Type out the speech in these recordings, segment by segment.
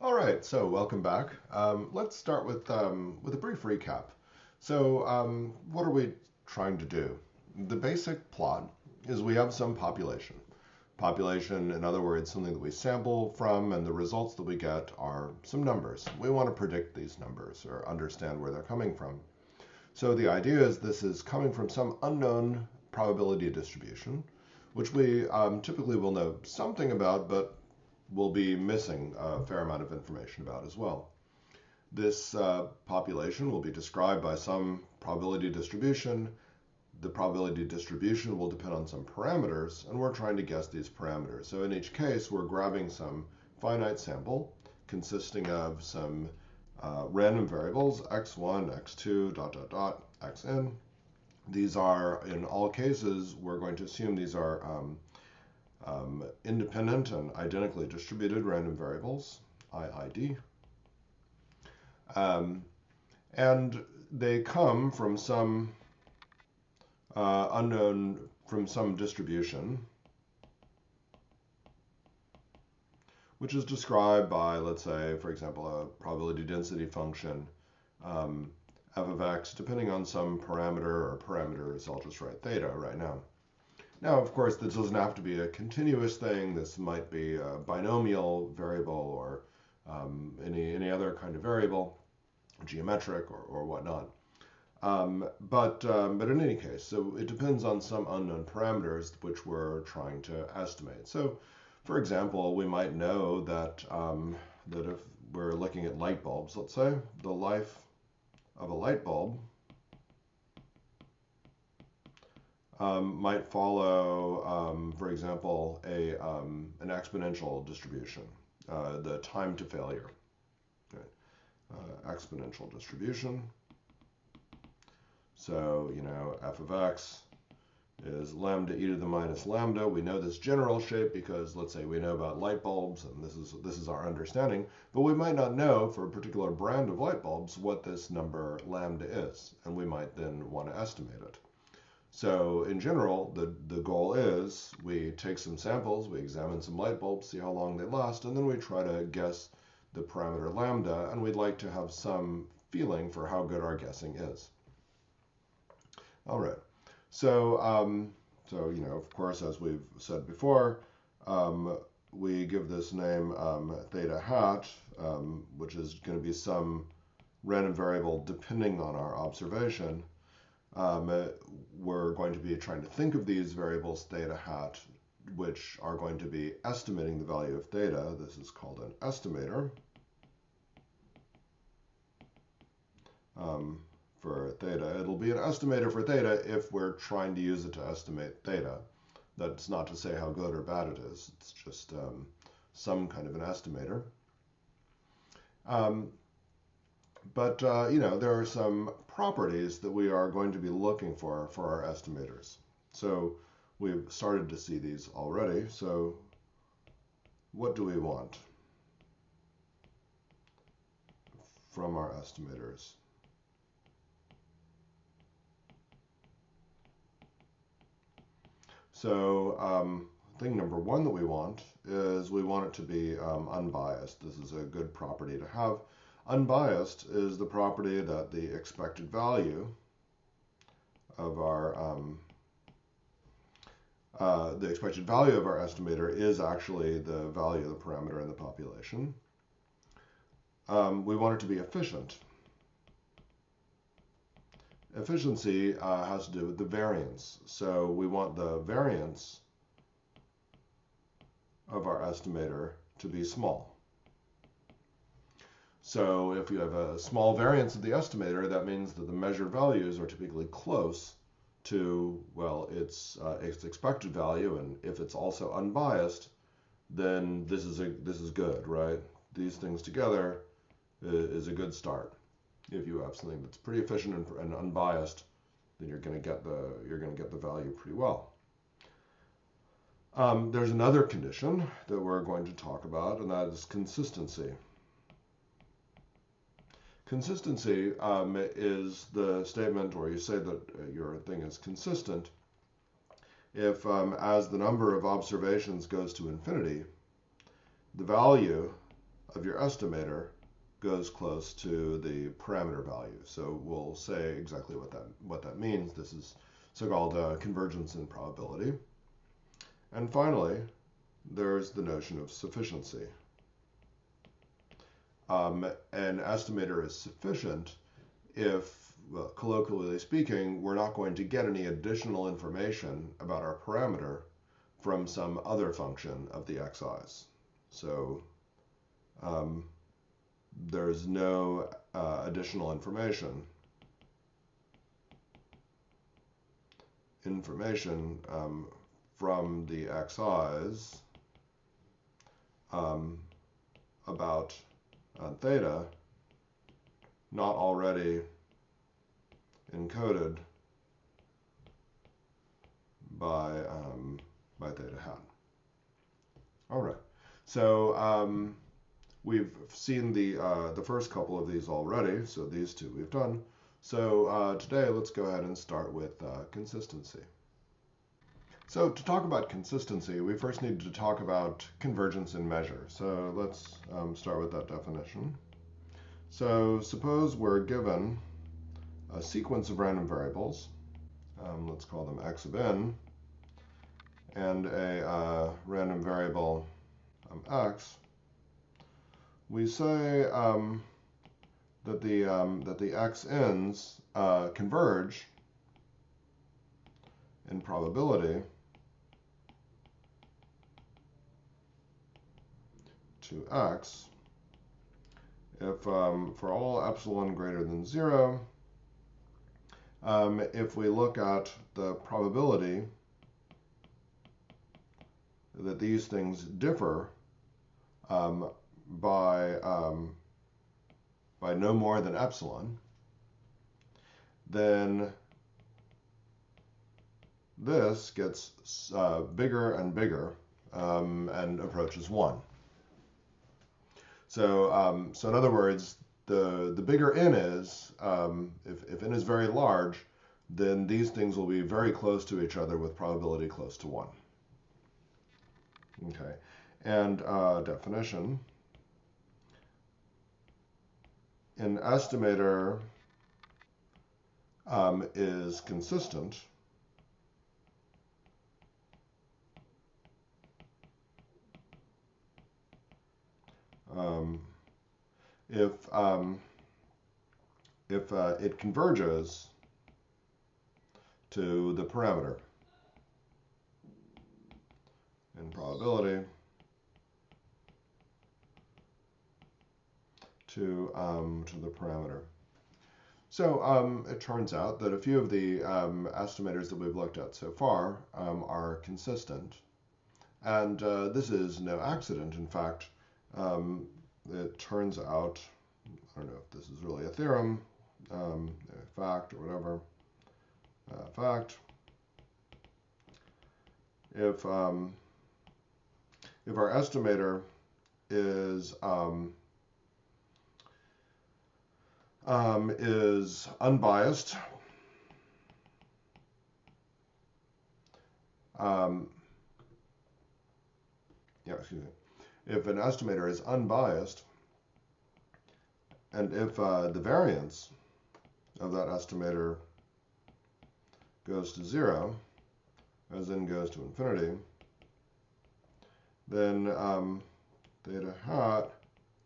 All right, so welcome back. Let's start with a brief recap. What are we trying to do? The basic plot is we have some population. Population, in other words, something that we sample from, and the results that we get are some numbers. We want to predict these numbers or understand where they're coming from. So the idea is this is coming from some unknown probability distribution, which we typically will know something about, but will be missing a fair amount of information about as well. This population will be described by some probability distribution. The probability distribution will depend on some parameters, and we're trying to guess these parameters. So in each case, we're grabbing some finite sample consisting of some random variables, x1, x2, dot, dot, dot, xn. These are, in all cases, we're going to assume these are independent and identically distributed random variables, IID. And they come from some from some distribution, which is described by, let's say, for example, a probability density function, f of x, depending on some parameter or parameters. I'll just write theta right now. Now, of course, this doesn't have to be a continuous thing. This might be a binomial variable or any other kind of variable, geometric or whatnot. But in any case, so it depends on some unknown parameters which we're trying to estimate. So, for example, we might know that that if we're looking at light bulbs, let's say the life of a light bulb might follow, for example, an exponential distribution, the time to failure. Okay. Exponential distribution. So, f of x is lambda e to the minus lambda. We know this general shape because, let's say, we know about light bulbs, and this is our understanding. But we might not know for a particular brand of light bulbs what this number lambda is, and we might then want to estimate it. So in general, the goal is we take some samples, we examine some light bulbs, see how long they last, and then we try to guess the parameter lambda, and we'd like to have some feeling for how good our guessing is. All right. So, of course, as we've said before, we give this name theta hat, which is going to be some random variable depending on our observation. We're going to be trying to think of these variables theta hat, which are going to be estimating the value of theta. This is called an estimator for theta. It'll be an estimator for theta if we're trying to use it to estimate theta. That's not to say how good or bad it is. It's just some kind of an estimator. There are some properties that we are going to be looking for our estimators. So we've started to see these already. So what do we want from our estimators? So thing number one that we want is we want it to be unbiased. This is a good property to have. Unbiased is the property that the expected value of our estimator is actually the value of the parameter in the population. We want it to be efficient. Efficiency has to do with the variance. So we want the variance of our estimator to be small. So if you have a small variance of the estimator, that means that the measured values are typically close to, well, its expected value, and if it's also unbiased, then this is good, right? These things together is a good start. If you have something that's pretty efficient and unbiased, then you're going to get the value pretty well. There's another condition that we're going to talk about, and that is consistency. Consistency is the statement, or you say that your thing is consistent, if as the number of observations goes to infinity, the value of your estimator goes close to the parameter value. So we'll say exactly what that means. This is so-called convergence in probability. And finally, there's the notion of sufficiency. An estimator is sufficient if, well, colloquially speaking, we're not going to get any additional information about our parameter from some other function of the xi's. So there's no additional information from the xi's about theta not already encoded by theta hat. All right, so we've seen the first couple of these already, so these two we've done. So today let's go ahead and start with consistency. So to talk about consistency, we first need to talk about convergence in measure. So let's start with that definition. So suppose we're given a sequence of random variables, let's call them x of n, and a random variable x. We say that the xn's converge in probability to x if for all epsilon greater than 0, if we look at the probability that these things differ by no more than epsilon, then this gets bigger and bigger and approaches 1. So, so in other words, the bigger n is, if n is very large, then these things will be very close to each other with probability close to 1. Okay, and definition. An estimator is consistent if it converges to the parameter in probability to the parameter. So it turns out that a few of the estimators that we've looked at so far are consistent, and this is no accident. In fact, it turns out, I don't know if this is really a theorem, a fact or whatever, fact, if our estimator is unbiased, if an estimator is unbiased, and if the variance of that estimator goes to 0, as n goes to infinity, then theta hat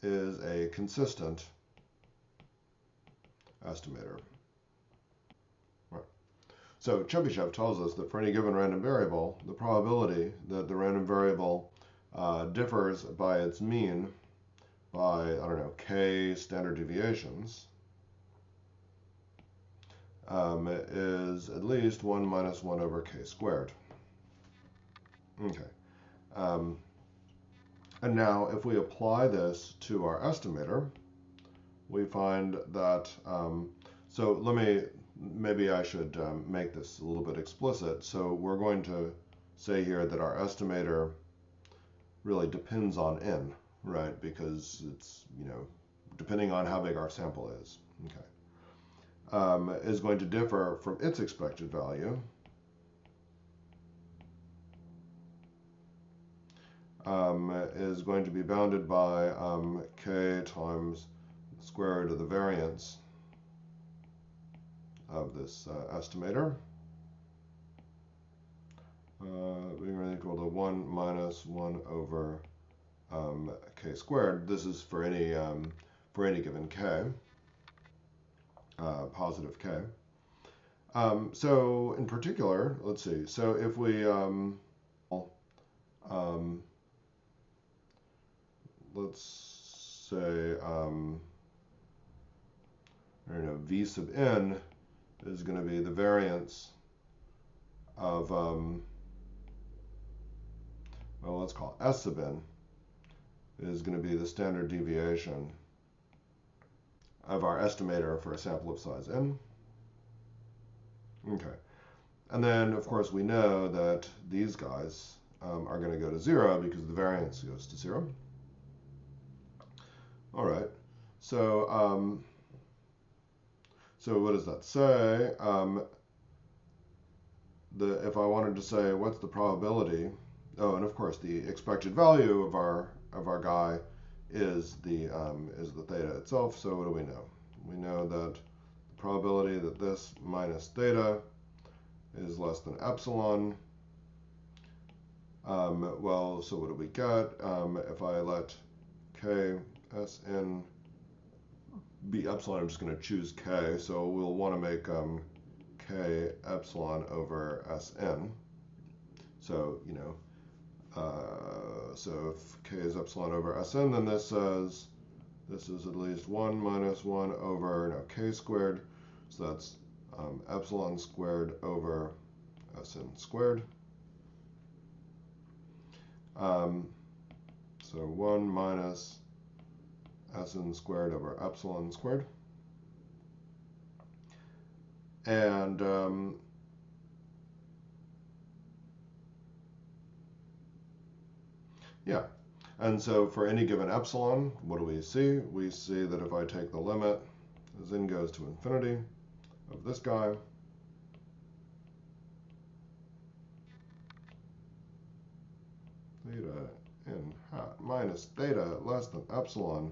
is a consistent estimator. Right. So Chebyshev tells us that for any given random variable, the probability that the random variable differs by its mean by, I don't know, k standard deviations is at least 1 minus 1 over k squared. Okay. And now if we apply this to our estimator, we find that, so maybe I should make this a little bit explicit. So we're going to say here that our estimator really depends on n, right? Because it's, depending on how big our sample is, okay, is going to differ from its expected value is going to be bounded by k times the square root of the variance of this estimator, being really equal to 1 minus 1 over k squared. This is for any given k, positive k. So in particular, let's see. So if we let's say v sub n is going to be the variance of well, let's call it S sub n is going to be the standard deviation of our estimator for a sample of size n. Okay. And then, of course, we know that these guys are going to go to 0 because the variance goes to 0. All right. So, so what does that say? If I wanted to say what's the probability, oh, and of course the expected value of our guy is the theta itself. So what do we know? We know that the probability that this minus theta is less than epsilon. Well, so what do we get? If I let k Sn be epsilon, I'm just going to choose k. So we'll want to make k epsilon over Sn. So, so if k is epsilon over Sn, then this says this is at least 1 minus 1 over k squared. So that's epsilon squared over Sn squared. So 1 minus Sn squared over epsilon squared. And yeah, and so for any given epsilon, what do we see? We see that if I take the limit as n goes to infinity of this guy, theta n hat minus theta less than epsilon,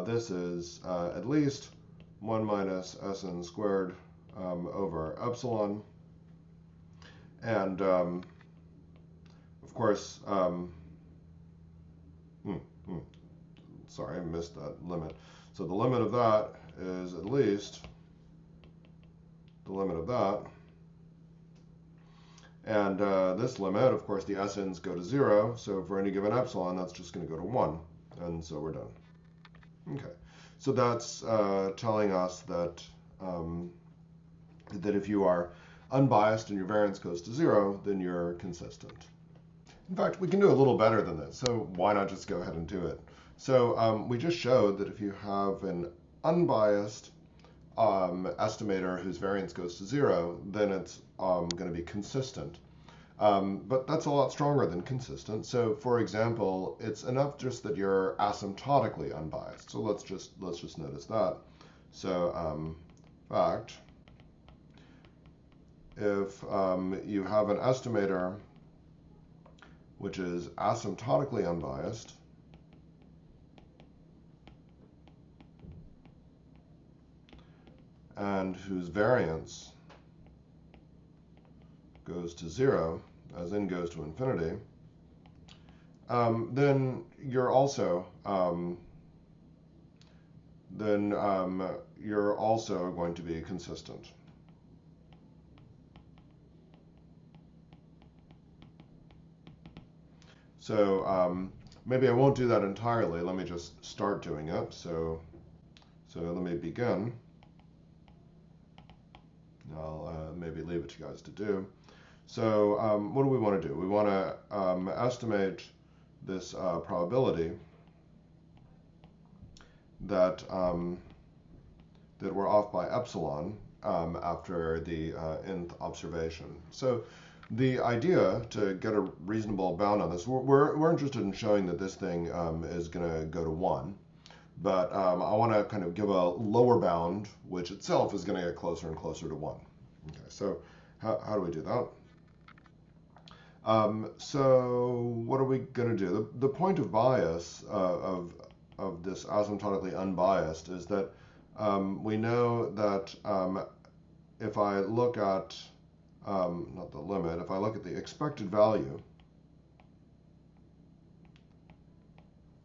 this is at least 1 minus Sn squared over epsilon. And of course, sorry, I missed that limit. So the limit of that is at least the limit of that. And this limit, of course, the Sn's go to 0. So for any given epsilon, that's just going to go to 1. And so we're done. Okay. So that's telling us that that if you are unbiased and your variance goes to 0, then you're consistent. In fact, we can do a little better than this. So why not just go ahead and do it? So we just showed that if you have an unbiased estimator whose variance goes to 0, then it's going to be consistent. But that's a lot stronger than consistent. So for example, it's enough just that you're asymptotically unbiased. So let's just notice that. So in fact, if you have an estimator which is asymptotically unbiased, and whose variance goes to 0 as n goes to infinity, then you're also going to be consistent. So maybe I won't do that entirely. Let me just start doing it. So let me begin. I'll maybe leave it to you guys to do. So what do we want to do? We want to estimate this probability that that we're off by epsilon after the nth observation. So the idea to get a reasonable bound on this, we're interested in showing that this thing is going to go to 1. But I want to kind of give a lower bound, which itself is going to get closer and closer to 1. Okay, so how do we do that? So what are we going to do? The point of bias of this asymptotically unbiased is that we know that if I look at not the limit, if I look at the expected value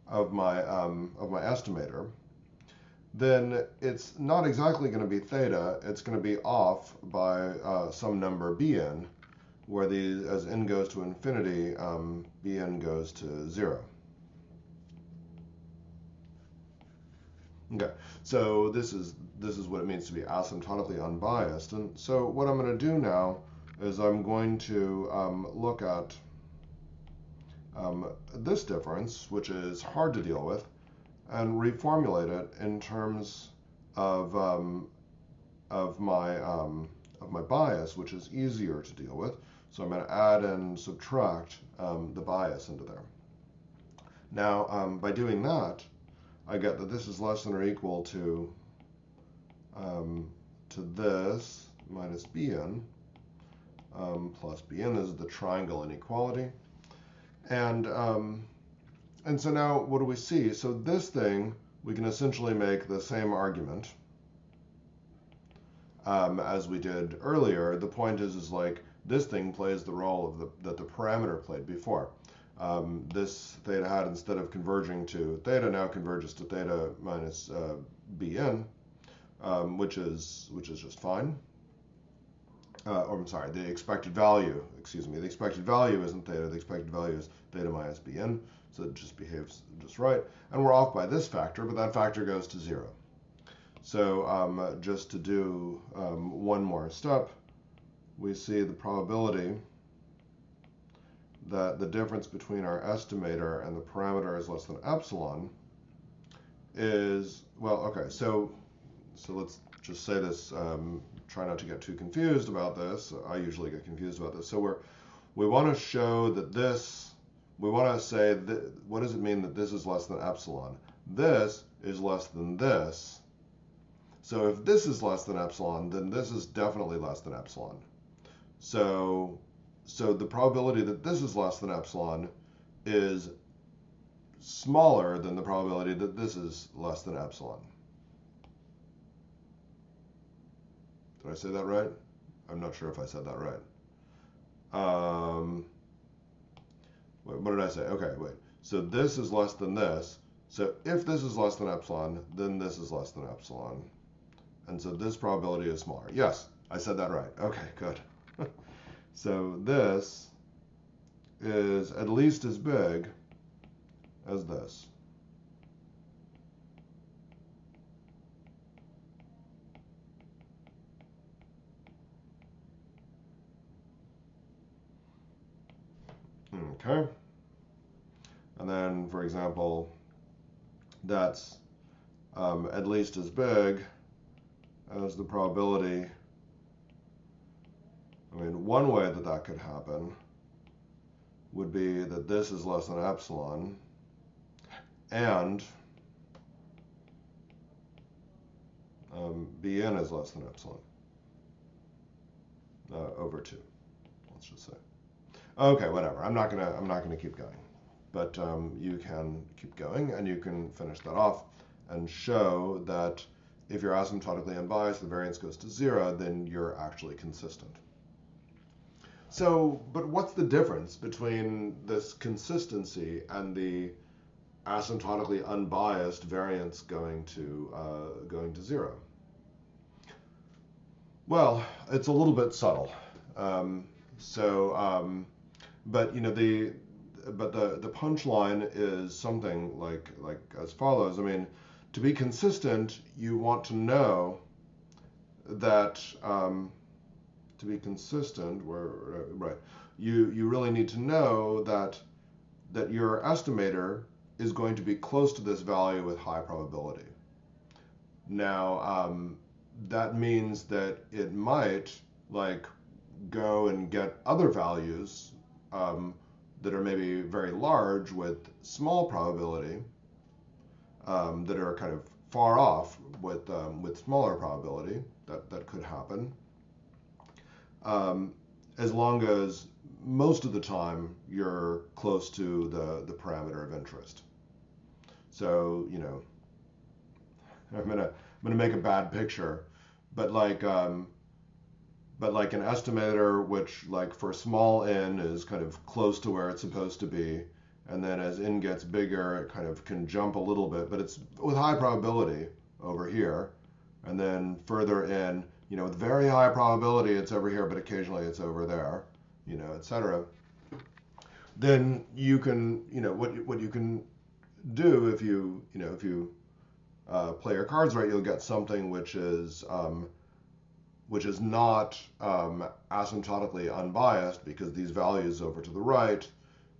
of my estimator, then it's not exactly going to be theta. It's going to be off by some number bn, where as n goes to infinity, bn goes to 0. Okay, so this is what it means to be asymptotically unbiased. And so what I'm going to do now is I'm going to look at this difference, which is hard to deal with, and reformulate it in terms of my bias, which is easier to deal with. So I'm going to add and subtract the bias into there. Now, by doing that, I get that this is less than or equal to this minus bn plus bn. This is the triangle inequality. And so now what do we see? So this thing, we can essentially make the same argument as we did earlier. The point is like this thing plays the role of that the parameter played before. This theta hat, instead of converging to theta, now converges to theta minus bn, which is just fine. Or I'm sorry, the expected value, excuse me, the expected value isn't theta, the expected value is theta minus bn, so it just behaves just right. And we're off by this factor, but that factor goes to 0. So just to do one more step, we see the probability that the difference between our estimator and the parameter is less than epsilon is, well, okay, so let's just say this, try not to get too confused about this. I usually get confused about this. So we want to show that this, we want to say, that, what does it mean that this is less than epsilon? This is less than this. So if this is less than epsilon, then this is definitely less than epsilon. So the probability that this is less than epsilon is smaller than the probability that this is less than epsilon. Did I say that right? I'm not sure if I said that right. Wait, what did I say? Okay, wait. So this is less than this. So if this is less than epsilon, then this is less than epsilon. And so this probability is smaller. Yes, I said that right. Okay, good. So this is at least as big as this. Okay. And then, for example, that's at least as big as the probability. I mean, one way that that could happen would be that this is less than epsilon and bn is less than epsilon over 2. Let's just say. Okay, whatever. I'm not gonna keep going, but you can keep going and you can finish that off and show that if you're asymptotically unbiased, the variance goes to 0, then you're actually consistent. So, but what's the difference between this consistency and the asymptotically unbiased variance going to 0? Well, it's a little bit subtle. But you know the punchline is something like as follows. I mean, to be consistent, you want to know that to be consistent, right? You really need to know that your estimator is going to be close to this value with high probability. Now, that means that it might like go and get other values that are maybe very large with small probability that are kind of far off with smaller probability. That could happen as long as most of the time you're close to the parameter of interest. So, I'm gonna make a bad picture, but like an estimator, which like for small n is kind of close to where it's supposed to be, and then as n gets bigger, it kind of can jump a little bit, but it's with high probability over here, and then further in, with very high probability it's over here, but occasionally it's over there, etc. Then you can, what you can do if you play your cards right, you'll get something which is not asymptotically unbiased, because these values over to the right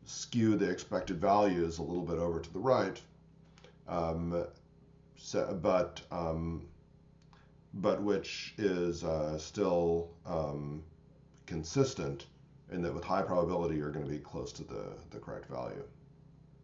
skew the expected values a little bit over to the right, but which is still consistent in that with high probability you're going to be close to the correct value.